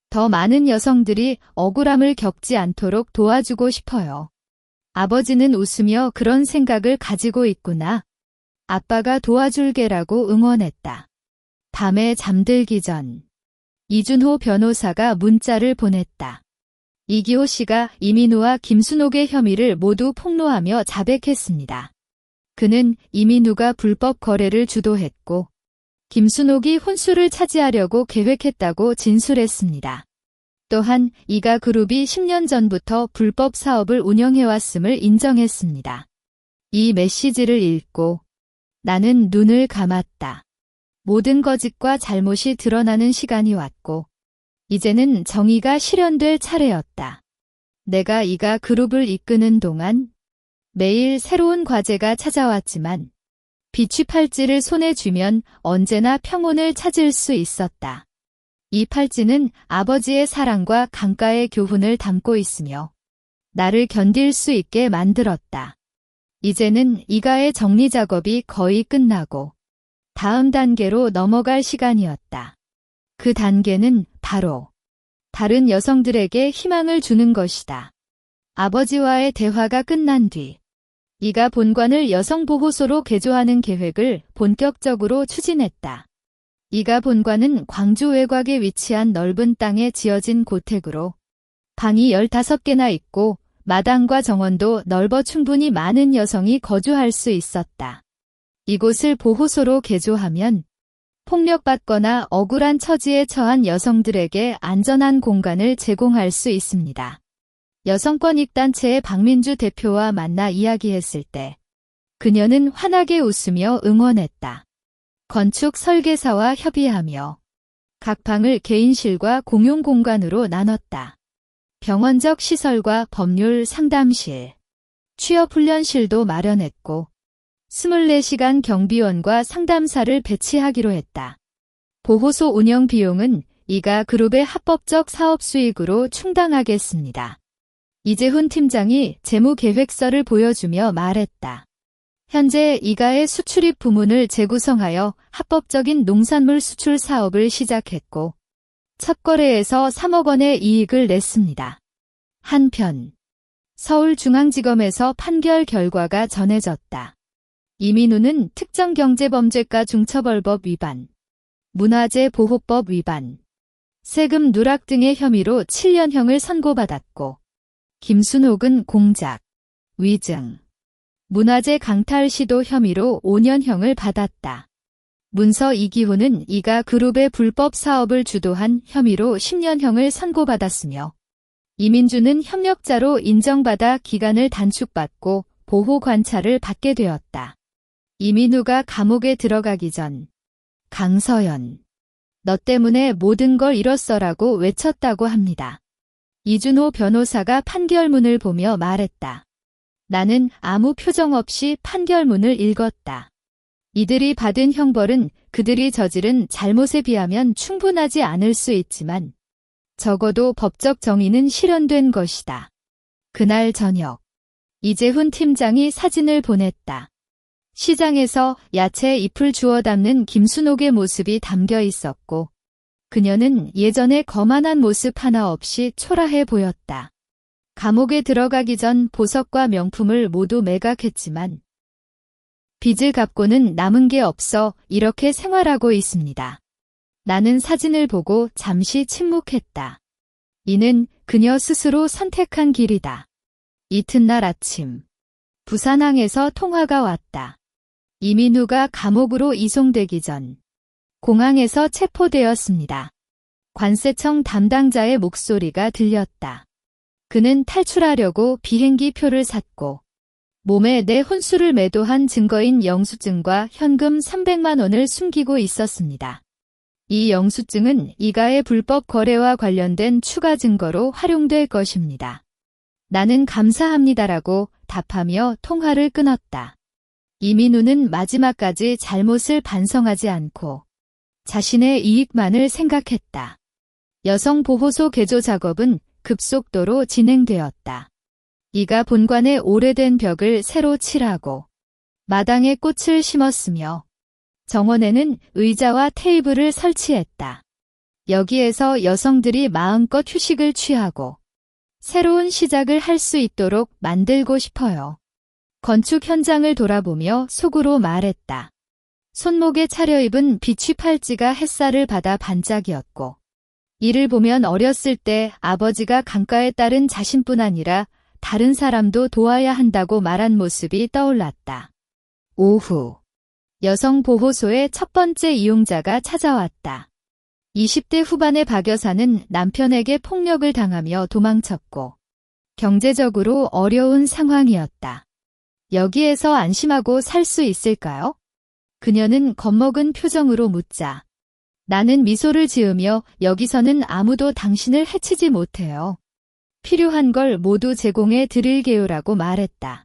더 많은 여성들이 억울함을 겪지 않도록 도와주고 싶어요. 아버지는 웃으며 그런 생각을 가지고 있구나. 아빠가 도와줄게라고 응원했다. 밤에 잠들기 전 이준호 변호사가 문자를 보냈다. 이기호 씨가 이민우와 김순옥의 혐의를 모두 폭로하며 자백했습니다. 그는 이민우가 불법 거래를 주도했고 김순옥이 혼수를 차지하려고 계획했다고 진술했습니다. 또한 이가 그룹이 10년 전부터 불법 사업을 운영해왔음을 인정했습니다. 이 메시지를 읽고 나는 눈을 감았다. 모든 거짓과 잘못이 드러나는 시간이 왔고 이제는 정의가 실현될 차례였다. 내가 이가 그룹을 이끄는 동안 매일 새로운 과제가 찾아왔지만 비취 팔찌를 손에 쥐면 언제나 평온을 찾을 수 있었다. 이 팔찌는 아버지의 사랑과 강가의 교훈을 담고 있으며 나를 견딜 수 있게 만들었다. 이제는 이가의 정리 작업이 거의 끝나고 다음 단계로 넘어갈 시간이었다. 그 단계는 바로 다른 여성들에게 희망을 주는 것이다. 아버지와의 대화가 끝난 뒤 이가 본관을 여성보호소로 개조하는 계획을 본격적으로 추진했다. 이가 본관은 광주 외곽에 위치한 넓은 땅에 지어진 고택으로 방이 15개나 있고 마당과 정원도 넓어 충분히 많은 여성이 거주할 수 있었다. 이곳을 보호소로 개조하면 폭력받거나 억울한 처지에 처한 여성들에게 안전한 공간을 제공할 수 있습니다. 여성권 익단체의 박민주 대표와 만나 이야기했을 때 그녀는 환하게 웃으며 응원했다. 건축 설계사와 협의하며 각 방을 개인실과 공용 공간으로 나눴다. 병원적 시설과 법률 상담실, 취업훈련실도 마련했고 24시간 경비원과 상담사를 배치하기로 했다. 보호소 운영 비용은 이가 그룹의 합법적 사업 수익으로 충당하겠습니다. 이재훈 팀장이 재무계획서를 보여주며 말했다. 현재 이가의 수출입 부문을 재구성하여 합법적인 농산물 수출 사업을 시작했고 첫 거래에서 3억 원의 이익을 냈습니다. 한편 서울중앙지검에서 판결 결과가 전해졌다. 이민우는 특정경제범죄과 중처벌법 위반, 문화재보호법 위반, 세금 누락 등의 혐의로 7년형을 선고받았고 김순옥은 공작, 위증, 문화재 강탈 시도 혐의로 5년형을 받았다. 문서 이기호는 이가 그룹의 불법 사업을 주도한 혐의로 10년형을 선고받았으며 이민주는 협력자로 인정받아 기간을 단축받고 보호 관찰을 받게 되었다. 이민우가 감옥에 들어가기 전 강서연, 너 때문에 모든 걸 잃었어라고 외쳤다고 합니다. 이준호 변호사가 판결문을 보며 말했다. 나는 아무 표정 없이 판결문을 읽었다. 이들이 받은 형벌은 그들이 저지른 잘못에 비하면 충분하지 않을 수 있지만 적어도 법적 정의는 실현된 것이다. 그날 저녁 이재훈 팀장이 사진을 보냈다. 시장에서 야채 잎을 주워 담는 김순옥의 모습이 담겨 있었고 그녀는 예전의 거만한 모습 하나 없이 초라해 보였다. 감옥에 들어가기 전 보석과 명품을 모두 매각했지만 빚을 갚고는 남은 게 없어 이렇게 생활하고 있습니다. 나는 사진을 보고 잠시 침묵했다. 이는 그녀 스스로 선택한 길이다. 이튿날 아침 부산항에서 통화가 왔다. 이민우가 감옥으로 이송되기 전 공항에서 체포되었습니다. 관세청 담당자의 목소리가 들렸다. 그는 탈출하려고 비행기 표를 샀고 몸에 내 혼수를 매도한 증거인 영수증과 현금 300만 원을 숨기고 있었습니다. 이 영수증은 이가의 불법 거래와 관련된 추가 증거로 활용될 것입니다. 나는 감사합니다라고 답하며 통화를 끊었다. 이민우는 마지막까지 잘못을 반성하지 않고 자신의 이익만을 생각했다. 여성보호소 개조 작업은 급속도로 진행되었다. 이가 본관의 오래된 벽을 새로 칠하고 마당에 꽃을 심었으며 정원에는 의자와 테이블을 설치했다. 여기에서 여성들이 마음껏 휴식을 취하고 새로운 시작을 할 수 있도록 만들고 싶어요. 건축 현장을 돌아보며 속으로 말했다. 손목에 차려입은 비취 팔찌가 햇살을 받아 반짝이었고 이를 보면 어렸을 때 아버지가 강가에 따른 자신뿐 아니라 다른 사람도 도와야 한다고 말한 모습이 떠올랐다. 오후 여성보호소의 첫 번째 이용자가 찾아왔다. 20대 후반의 박 여사는 남편에게 폭력을 당하며 도망쳤고 경제적으로 어려운 상황이었다. 여기에서 안심하고 살 수 있을까요? 그녀는 겁먹은 표정으로 묻자 나는 미소를 지으며 여기서는 아무도 당신을 해치지 못해요. 필요한 걸 모두 제공해 드릴게요라고 말했다.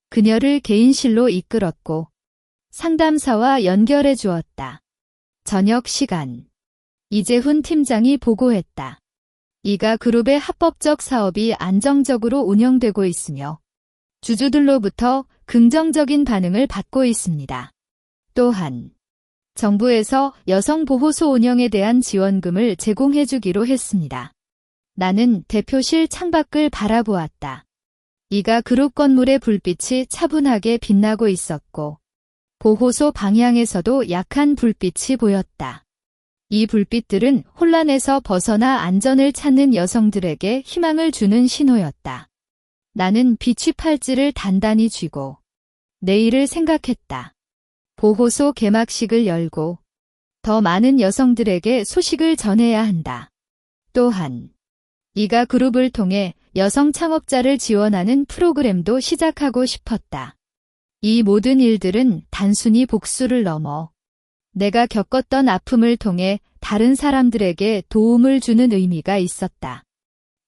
그녀를 개인실로 이끌었고 상담사와 연결해 주었다. 저녁 시간. 이재훈 팀장이 보고했다. 이가 그룹의 합법적 사업이 안정적으로 운영되고 있으며 주주들로부터 긍정적인 반응을 받고 있습니다. 또한 정부에서 여성보호소 운영에 대한 지원금을 제공해 주기로 했습니다. 나는 대표실 창밖을 바라보았다. 이가 그룹 건물의 불빛이 차분하게 빛나고 있었고 보호소 방향에서도 약한 불빛이 보였다. 이 불빛들은 혼란에서 벗어나 안전을 찾는 여성들에게 희망을 주는 신호였다. 나는 비취 팔찌를 단단히 쥐고 내일을 생각했다. 보호소 개막식을 열고 더 많은 여성들에게 소식을 전해야 한다. 또한 이가 그룹을 통해 여성 창업자를 지원하는 프로그램도 시작하고 싶었다. 이 모든 일들은 단순히 복수를 넘어 내가 겪었던 아픔을 통해 다른 사람들에게 도움을 주는 의미가 있었다.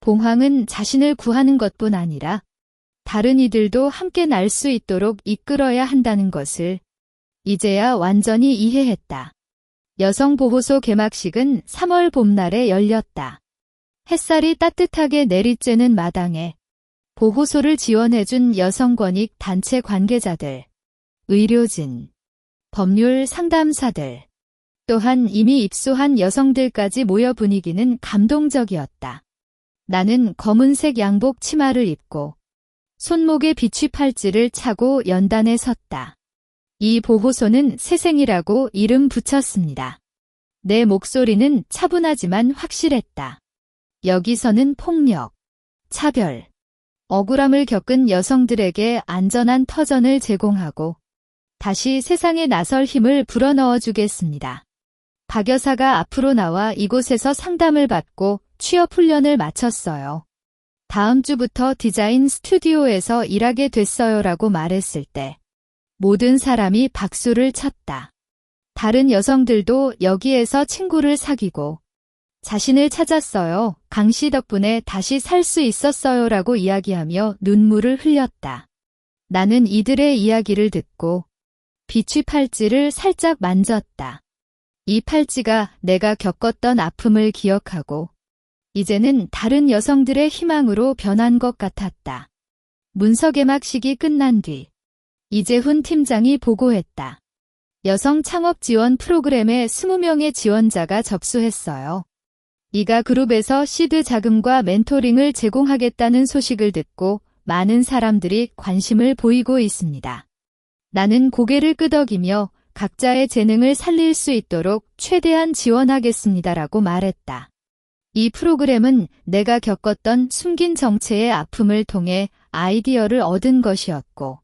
봉황은 자신을 구하는 것뿐 아니라 다른 이들도 함께 날 수 있도록 이끌어야 한다는 것을 이제야 완전히 이해했다. 여성보호소 개막식은 3월 봄날에 열렸다. 햇살이 따뜻하게 내리쬐는 마당에 보호소를 지원해준 여성권익 단체 관계자들, 의료진, 법률 상담사들, 또한 이미 입소한 여성들까지 모여 분위기는 감동적이었다. 나는 검은색 양복 치마를 입고 손목에 비취 팔찌를 차고 연단에 섰다. 이 보호소는 새생이라고 이름 붙였습니다. 내 목소리는 차분하지만 확실했다. 여기서는 폭력, 차별, 억울함을 겪은 여성들에게 안전한 터전을 제공하고 다시 세상에 나설 힘을 불어넣어 주겠습니다. 박 여사가 앞으로 나와 이곳에서 상담을 받고 취업 훈련을 마쳤어요. 다음 주부터 디자인 스튜디오에서 일하게 됐어요라고 말했을 때 모든 사람이 박수를 쳤다. 다른 여성들도 여기에서 친구를 사귀고 자신을 찾았어요. 강 씨 덕분에 다시 살 수 있었어요라고 이야기하며 눈물을 흘렸다. 나는 이들의 이야기를 듣고 비취 팔찌를 살짝 만졌다. 이 팔찌가 내가 겪었던 아픔을 기억하고 이제는 다른 여성들의 희망으로 변한 것 같았다. 문서 개막식이 끝난 뒤 이재훈 팀장이 보고했다. 여성 창업 지원 프로그램에 20명의 지원자가 접수했어요. 이가 그룹에서 시드 자금과 멘토링을 제공하겠다는 소식을 듣고 많은 사람들이 관심을 보이고 있습니다. 나는 고개를 끄덕이며 각자의 재능을 살릴 수 있도록 최대한 지원하겠습니다라고 말했다. 이 프로그램은 내가 겪었던 숨긴 정체의 아픔을 통해 아이디어를 얻은 것이었고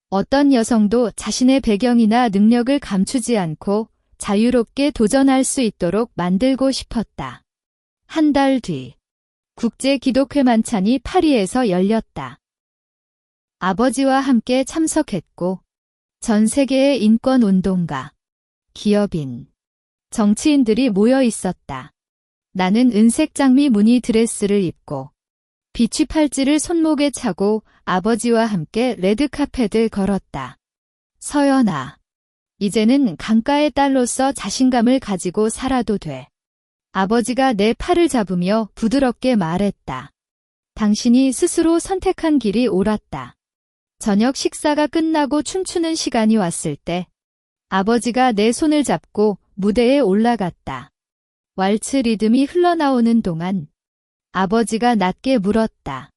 어떤 여성도 자신의 배경이나 능력을 감추지 않고 자유롭게 도전할 수 있도록 만들고 싶었다. 한 달 뒤 국제기독회 만찬이 파리에서 열렸다. 아버지와 함께 참석했고 전 세계의 인권운동가, 기업인, 정치인들이 모여 있었다. 나는 은색 장미 무늬 드레스를 입고 비취 팔찌를 손목에 차고 아버지와 함께 레드카펫을 걸었다. 서연아, 이제는 강가의 딸로서 자신감을 가지고 살아도 돼. 아버지가 내 팔을 잡으며 부드럽게 말했다. 당신이 스스로 선택한 길이 옳았다. 저녁 식사가 끝나고 춤추는 시간이 왔을 때 아버지가 내 손을 잡고 무대에 올라갔다. 왈츠 리듬이 흘러나오는 동안 아버지가 낮게 물었다.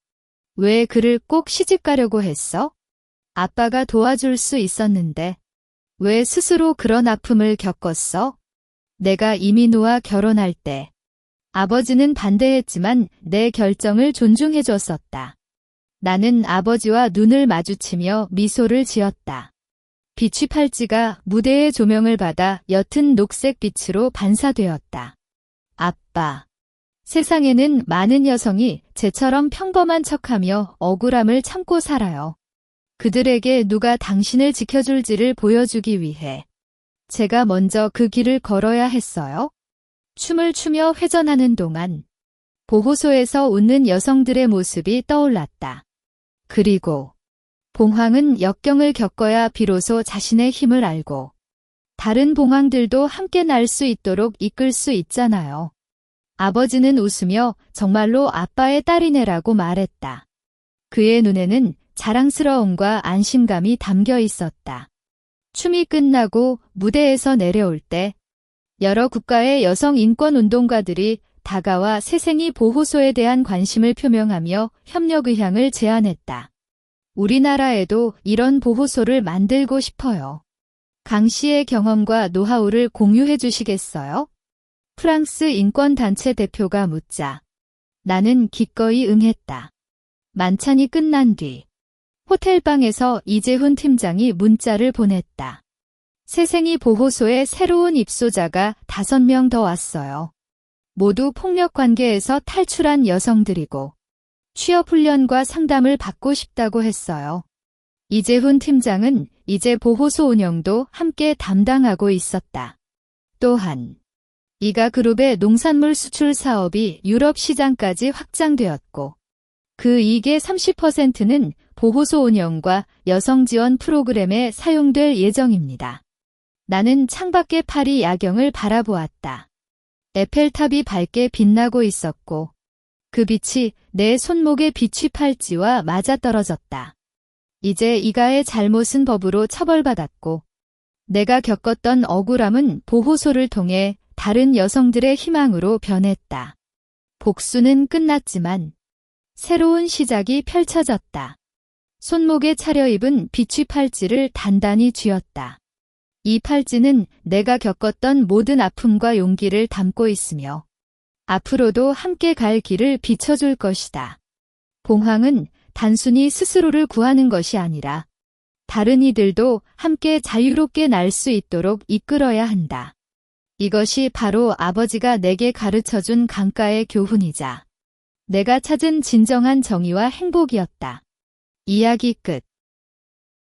왜 그를 꼭 시집가려고 했어? 아빠가 도와줄 수 있었는데 왜 스스로 그런 아픔을 겪었어? 내가 이민우와 결혼할 때 아버지는 반대했지만 내 결정을 존중해줬었다. 나는 아버지와 눈을 마주치며 미소를 지었다. 비취 팔찌가 무대의 조명을 받아 옅은 녹색 빛으로 반사되었다. 아빠. 세상에는 많은 여성이 쟤처럼 평범한 척하며 억울함을 참고 살아요. 그들에게 누가 당신을 지켜줄지를 보여주기 위해 제가 먼저 그 길을 걸어야 했어요. 춤을 추며 회전하는 동안 보호소에서 웃는 여성들의 모습이 떠올랐다. 그리고 봉황은 역경을 겪어야 비로소 자신의 힘을 알고 다른 봉황들도 함께 날 수 있도록 이끌 수 있잖아요. 아버지는 웃으며 정말로 아빠의 딸이네라고 말했다. 그의 눈에는 자랑스러움과 안심감이 담겨 있었다. 춤이 끝나고 무대에서 내려올 때 여러 국가의 여성 인권 운동가들이 다가와 새생이 보호소에 대한 관심을 표명하며 협력 의향을 제안했다. 우리나라에도 이런 보호소를 만들고 싶어요. 강 씨의 경험과 노하우를 공유해 주시겠어요? 프랑스 인권단체 대표가 묻자 나는 기꺼이 응했다. 만찬이 끝난 뒤 호텔방에서 이재훈 팀장이 문자를 보냈다. 새생이 보호소에 새로운 입소자가 5명 더 왔어요. 모두 폭력 관계에서 탈출한 여성들이고 취업훈련과 상담을 받고 싶다고 했어요. 이재훈 팀장은 이제 보호소 운영도 함께 담당하고 있었다. 또한 이가그룹의 농산물 수출 사업이 유럽 시장까지 확장되었고 그 이익의 30%는 보호소 운영과 여성 지원 프로그램에 사용될 예정입니다. 나는 창밖의 파리 야경을 바라보았다. 에펠탑이 밝게 빛나고 있었고 그 빛이 내 손목의 비취 팔찌와 맞아떨어졌다. 이제 이가의 잘못은 법으로 처벌받았고 내가 겪었던 억울함은 보호소를 통해 다른 여성들의 희망으로 변했다. 복수는 끝났지만 새로운 시작이 펼쳐졌다. 손목에 차려입은 비취 팔찌를 단단히 쥐었다. 이 팔찌는 내가 겪었던 모든 아픔과 용기를 담고 있으며 앞으로도 함께 갈 길을 비춰줄 것이다. 봉황은 단순히 스스로를 구하는 것이 아니라 다른 이들도 함께 자유롭게 날 수 있도록 이끌어야 한다. 이것이 바로 아버지가 내게 가르쳐준 강가의 교훈이자 내가 찾은 진정한 정의와 행복이었다. 이야기 끝.